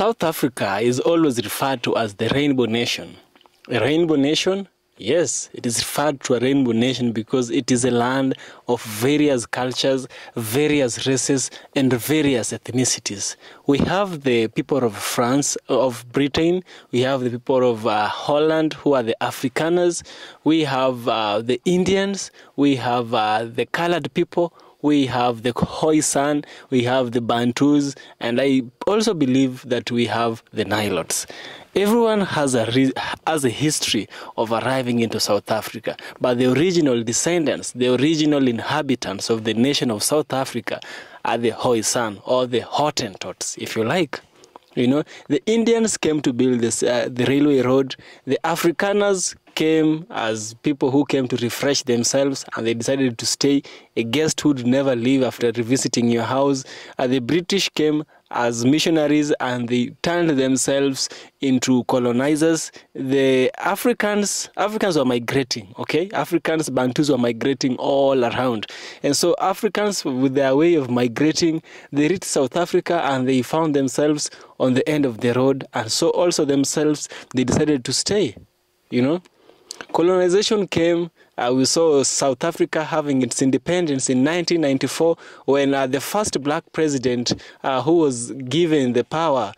South Africa is always referred to as the Rainbow Nation. A Rainbow Nation? Yes, it is referred to a Rainbow Nation because it is a land of various cultures, various races, and various ethnicities. We have the people of France, of Britain. We have the people of Holland, who are the Afrikaners. We have the Indians. We have the colored people. We have the Khoisan, we have the Bantus, and I also believe that we have the Nilotes. Everyone has a history of arriving into South Africa, but the original descendants, the original inhabitants of the nation of South Africa are the Khoisan, or the Hottentots, if you like. You know, the Indians came to build this, the railway road. The Afrikaners came as people who came to refresh themselves, and they decided to stay. A guest who would never leave after revisiting your house. The British came as missionaries, and they turned themselves into colonizers. The Africans were migrating, okay? Africans, Bantus were migrating all around. And so Africans, with their way of migrating, they reached South Africa and they found themselves on the end of the road. And so also themselves, they decided to stay, you know? Colonization came. We saw South Africa having its independence in 1994 when the first black president who was given the power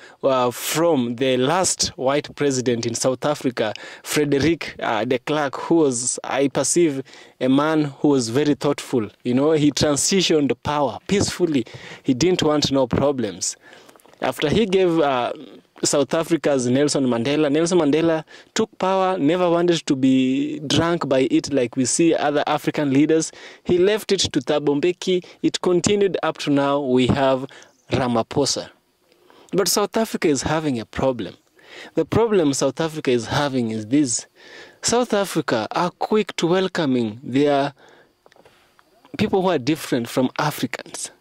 from the last white president in South Africa, Frederick de Klerk, who was, I perceive, a man who was very thoughtful. You know, he transitioned power peacefully. He didn't want no problems. After he gave South Africa's Nelson Mandela took power, never wanted to be drunk by it like we see other African leaders. He left it to Thabo Mbeki. It continued up to now. We have Ramaphosa. But South Africa is having a problem. The problem South Africa is having is this. South Africa are quick to welcoming their people who are different from Africans.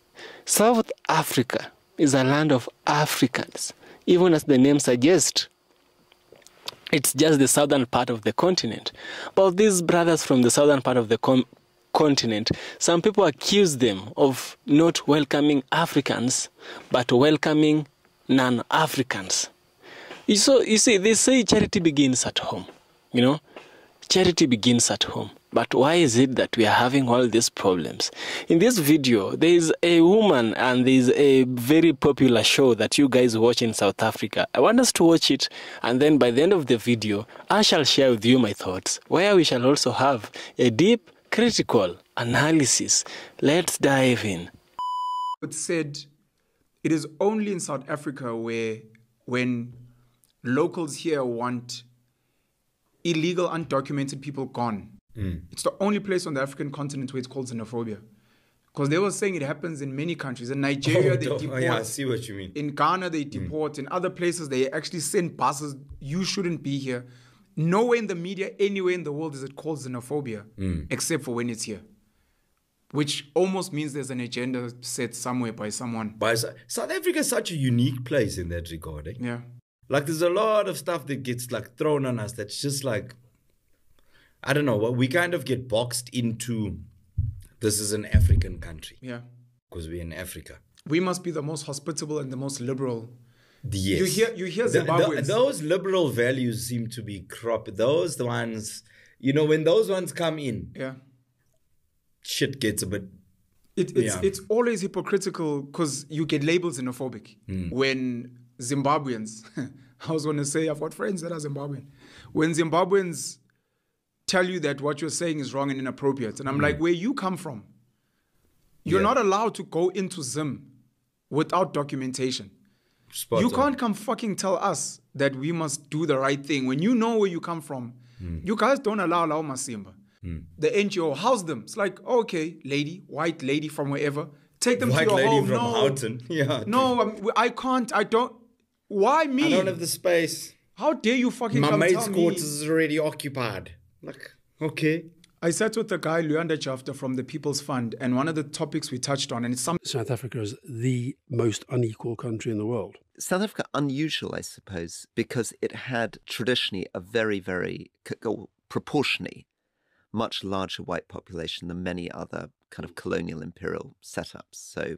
South Africa is a land of Africans. Even as the name suggests, it's just the southern part of the continent. But these brothers from the southern part of the continent, some people accuse them of not welcoming Africans, but welcoming non-Africans. So, you see, they say charity begins at home, you know? Charity begins at home. But why is it that we are having all these problems? In this video, there is a woman and there is a very popular show that you guys watch in South Africa. I want us to watch it, and then by the end of the video, I shall share with you my thoughts, where we shall also have a deep, critical analysis. Let's dive in. It said it is only in South Africa where when locals here want illegal, undocumented people gone, it's the only place on the African continent where it's called xenophobia. Because they were saying it happens in many countries. In Nigeria, they deport. Yeah, I see what you mean. In Ghana, they deport. In other places, they actually send buses. You shouldn't be here. Nowhere in the media, anywhere in the world is it called xenophobia, except for when it's here. Which almost means there's an agenda set somewhere by someone. South Africa is such a unique place in that regard. Eh? Yeah. Like, there's a lot of stuff that gets like thrown on us that's just like, I don't know, we kind of get boxed into this is an African country. Yeah. Because we're in Africa. We must be the most hospitable and the most liberal. Yes. You hear Zimbabweans. Those liberal values seem to be those the ones, you know, when those ones come in, yeah, shit gets a bit... It's always hypocritical because you get labeled xenophobic. When Zimbabweans, I was going to say, I've got friends that are Zimbabwean. When Zimbabweans tell you that what you're saying is wrong and inappropriate, and I'm like, where you come from, you're not allowed to go into Zim without documentation. You can't come fucking tell us that we must do the right thing. When you know where you come from, you guys don't allow Masimba. The NGO, house them. It's like, okay, lady, white lady from wherever, take them to your home. From Houghton. Yeah. No, I can't. I don't. Why me? I don't have the space. How dare you fucking My come mate's tell me? quarters is already occupied. Like, okay. I sat with the guy, Luanda Jafta from the People's Fund, and one of the topics we touched on, and it's something... South Africa is the most unequal country in the world. South Africa, unusual, I suppose, because it had traditionally a very, very, proportionally, much larger white population than many other kind of colonial imperial setups. So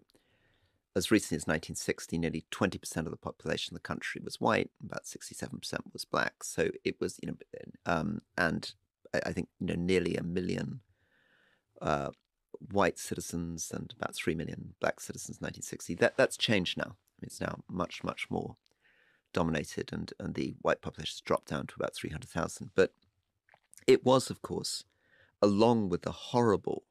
as recently as 1960, nearly 20% of the population of the country was white, about 67% was black. So it was, and I think, nearly 1 million white citizens and about 3 million black citizens in 1960. That's changed now. It's now much, much more dominated, and the white population has dropped down to about 300,000. But it was, of course, along with the horrible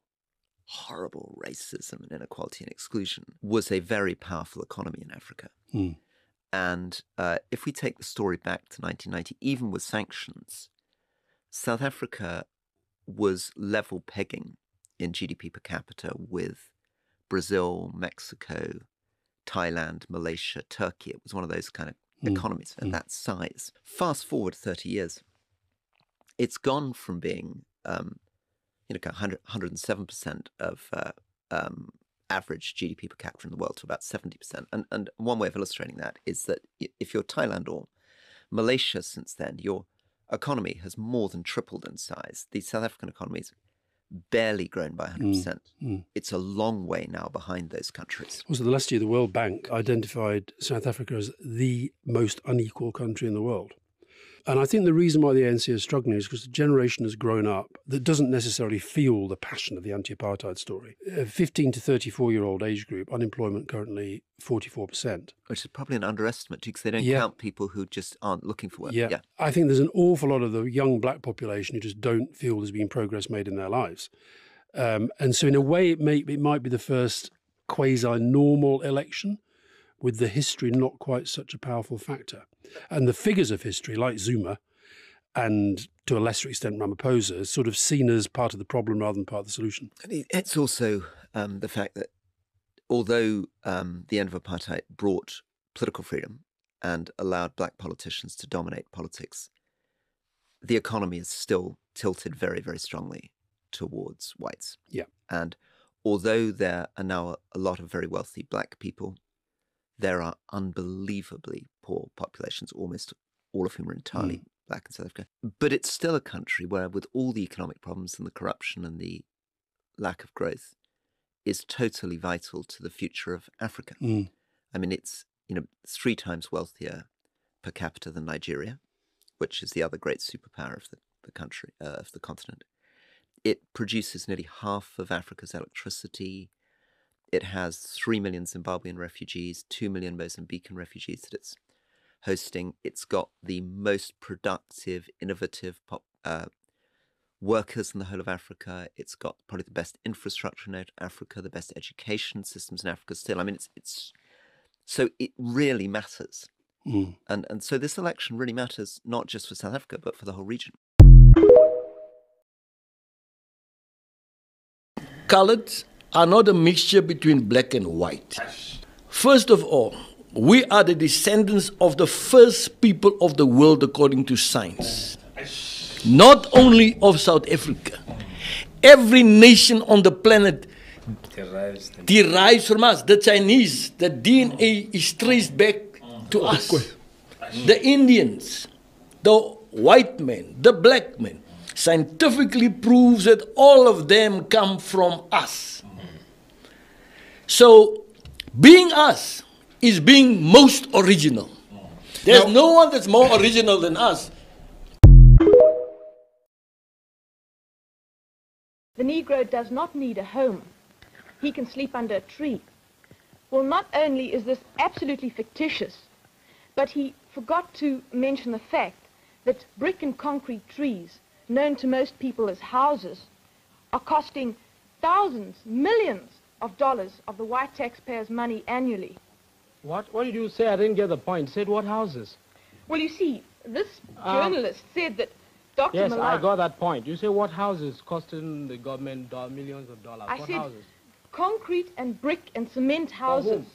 racism and inequality and exclusion, was a very powerful economy in Africa. Mm. And if we take the story back to 1990, even with sanctions, South Africa was level pegging in GDP per capita with Brazil, Mexico, Thailand, Malaysia, Turkey. It was one of those kind of economies at that size. Fast forward 30 years, it's gone from being 107% of average GDP per capita in the world to about 70%. And one way of illustrating that is that if you're Thailand or Malaysia since then, your economy has more than tripled in size. The South African economy has barely grown by 100%. It's a long way now behind those countries. Also, the last year, the World Bank identified South Africa as the most unequal country in the world. And I think the reason why the ANC is struggling is because the generation has grown up that doesn't necessarily feel the passion of the anti-apartheid story. 15 to 34-year-old age group, unemployment currently 44%. Which is probably an underestimate too, because they don't count people who just aren't looking for work. Yeah. I think there's an awful lot of the young black population who just don't feel there's been progress made in their lives. And so in a way, it might be the first quasi-normal election with the history not quite such a powerful factor. And the figures of history, like Zuma and to a lesser extent Ramaphosa, is sort of seen as part of the problem rather than part of the solution. It's also the fact that although the end of apartheid brought political freedom and allowed black politicians to dominate politics, the economy is still tilted very, very strongly towards whites. Yeah. And although there are now a lot of very wealthy black people, there are unbelievably poor populations, almost all of whom are entirely black in South Africa. But it's still a country where, with all the economic problems and the corruption and the lack of growth, is totally vital to the future of Africa. I mean, it's 3 times wealthier per capita than Nigeria, which is the other great superpower of the country, of the continent. It produces nearly half of Africa's electricity. It has 3 million Zimbabwean refugees, 2 million Mozambican refugees that it's hosting. It's got the most productive, innovative workers in the whole of Africa. It's got probably the best infrastructure in Africa, the best education systems in Africa still. I mean, so it really matters. And so this election really matters, not just for South Africa, but for the whole region. Coloreds are not a mixture between black and white. First of all, we are the descendants of the first people of the world according to science. Not only of South Africa. Every nation on the planet derives from us. The Chinese, the DNA is traced back to us. The Indians, the white men, the black men, scientifically proves that all of them come from us. So, being us is being most original. There's no one that's more original than us. The Negro does not need a home. He can sleep under a tree. Well, not only is this absolutely fictitious, but he forgot to mention the fact that brick and concrete trees, known to most people as houses, are costing thousands, millions of dollars of the white taxpayers' money annually. What did you say? I didn't get the point. Said what houses? Well, you see, this journalist said that Dr. Yes, Milan... I got that point. You say what houses costing the government millions of dollars? I what said houses? Concrete and brick and cement houses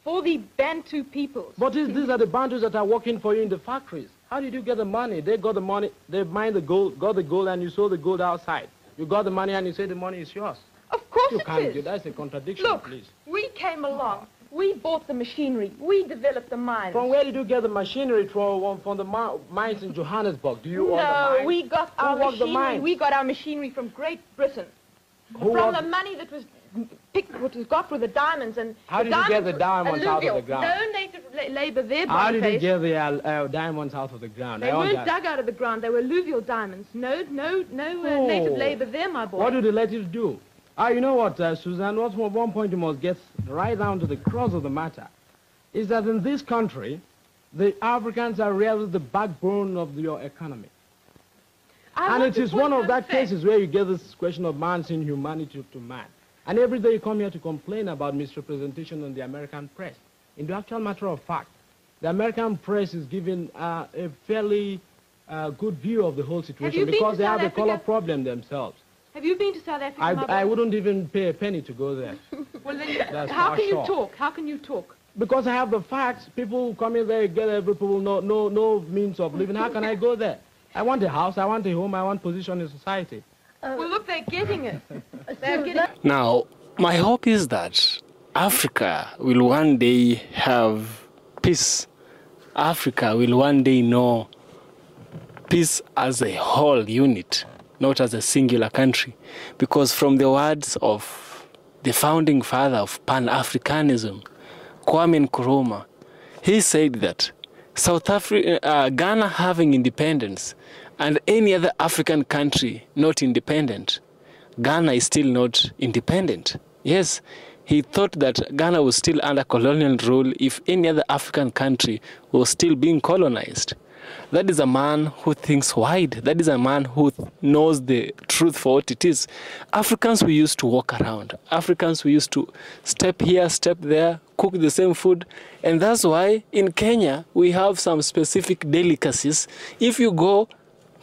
for the Bantu peoples. But these are the Bantus that are working for you in the factories. How did you get the money? They got the money, they mined the gold, got the gold, and you sold the gold outside. You got the money and you say the money is yours. Of course you it can't is. do that's a contradiction, Look, please. we came along. We bought the machinery. We developed the mines. From where did you get the machinery from the mines in Johannesburg? Do you own the No, mines? we got our Who worked the machinery. mines? We got our machinery from Great Britain. Who From worked- the money that was picked what was got were the diamonds. And how did you get the diamonds out of the ground? No native labor there. How did you get the diamonds out of the ground? They weren't dug out of the ground. They were alluvial diamonds. No native labor there, my boy. What do the natives do? You know what, Suzanne, at one point you must get right down to the crux of the matter, is that in this country, the Africans are really the backbone of your economy. And it is one of that cases where you get this question of man's inhumanity to man. And every day you come here to complain about misrepresentation in the American press. In the actual matter of fact, the American press is giving a fairly good view of the whole situation because they have a color problem themselves. Have you been to South Africa? I wouldn't even pay a penny to go there. Well, then, how can you talk? How can you talk? Because I have the facts. People come in there, get every people, no means of living. How can I go there? I want a house, I want a home, I want position in society. Well, look, they're getting it. They're getting it. Now, my hope is that Africa will one day have peace. Africa will one day know peace as a whole unit, not as a singular country. Because from the words of the founding father of Pan-Africanism, Kwame Nkrumah, he said that Ghana having independence and any other African country not independent, Ghana is still not independent. Yes, he thought that Ghana was still under colonial rule if any other African country was still being colonized. That is a man who thinks wide. That is a man who knows the truth for what it is. Africans, we used to walk around. Africans, we used to step here, step there, cook the same food. And that's why in Kenya, we have some specific delicacies. If you go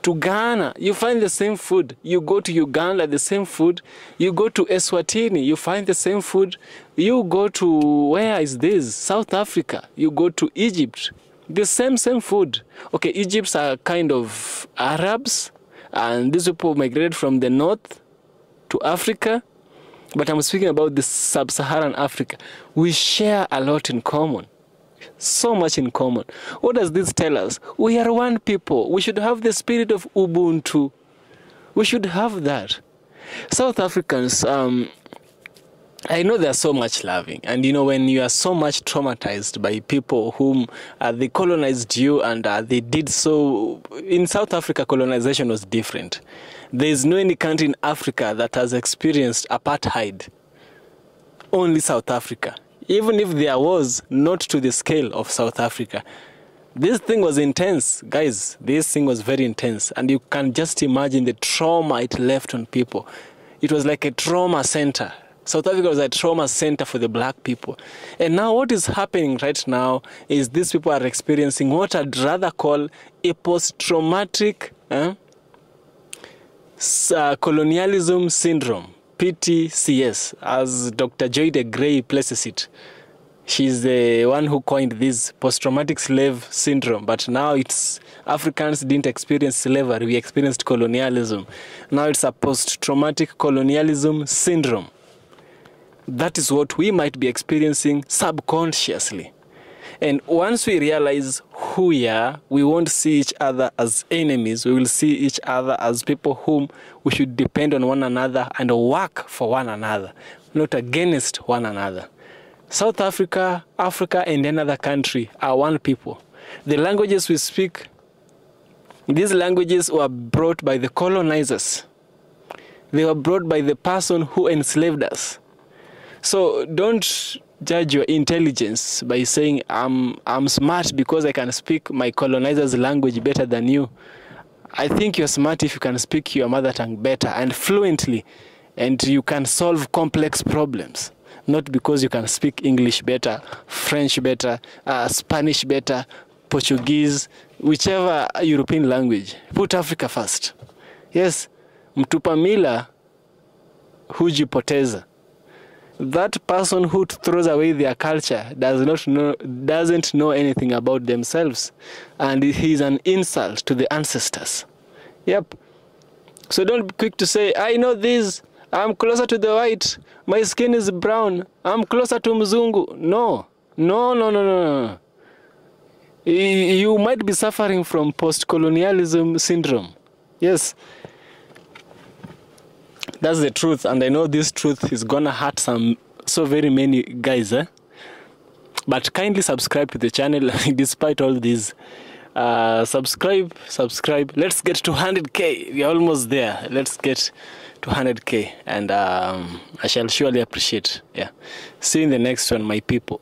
to Ghana, you find the same food. You go to Uganda, the same food. You go to Eswatini, you find the same food. You go to, where is this? South Africa. You go to Egypt. The same food. Okay, Egypts are kind of Arabs, and these people migrated from the north to Africa, but I'm speaking about the sub-Saharan Africa. We share a lot in common, so much in common. What does this tell us? We are one people. We should have the spirit of Ubuntu. We should have that. South Africans, I know there's so much loving, and you know, when you are so much traumatized by people whom they colonized you and they did so. In South Africa, colonization was different. There is no any country in Africa that has experienced apartheid. Only South Africa. Even if there was, not to the scale of South Africa. This thing was intense, guys. This thing was very intense, and you can just imagine the trauma it left on people. It was like a trauma center. South Africa was a trauma center for the black people. And now what is happening right now is these people are experiencing what I'd rather call a post-traumatic colonialism syndrome, PTCS, as Dr. Joyde Gray places it. She's the one who coined this post-traumatic slave syndrome, but now it's Africans didn't experience slavery, we experienced colonialism. Now it's a post-traumatic colonialism syndrome. That is what we might be experiencing subconsciously. And once we realize who we are, we won't see each other as enemies. We will see each other as people whom we should depend on one another and work for one another, not against one another. South Africa, Africa, and another country are one people. The languages we speak, these languages were brought by the colonizers. They were brought by the person who enslaved us. So don't judge your intelligence by saying I'm smart because I can speak my colonizer's language better than you. I think you're smart if you can speak your mother tongue better and fluently, and you can solve complex problems. Not because you can speak English better, French better, Spanish better, Portuguese, whichever European language. Put Africa first. Yes, mtupamila hujipoteza. That person who throws away their culture doesn't know anything about themselves, and he's an insult to the ancestors. Yep. So don't be quick to say, I know this, I'm closer to the white, my skin is brown, I'm closer to Mzungu. No. You might be suffering from post-colonialism syndrome. Yes. That's the truth, and I know this truth is gonna hurt so very many guys, but kindly subscribe to the channel despite all these. Subscribe. Let's get to 100k. We are almost there. Let's get to 100k, and I shall surely appreciate. Yeah. See you in the next one, my people.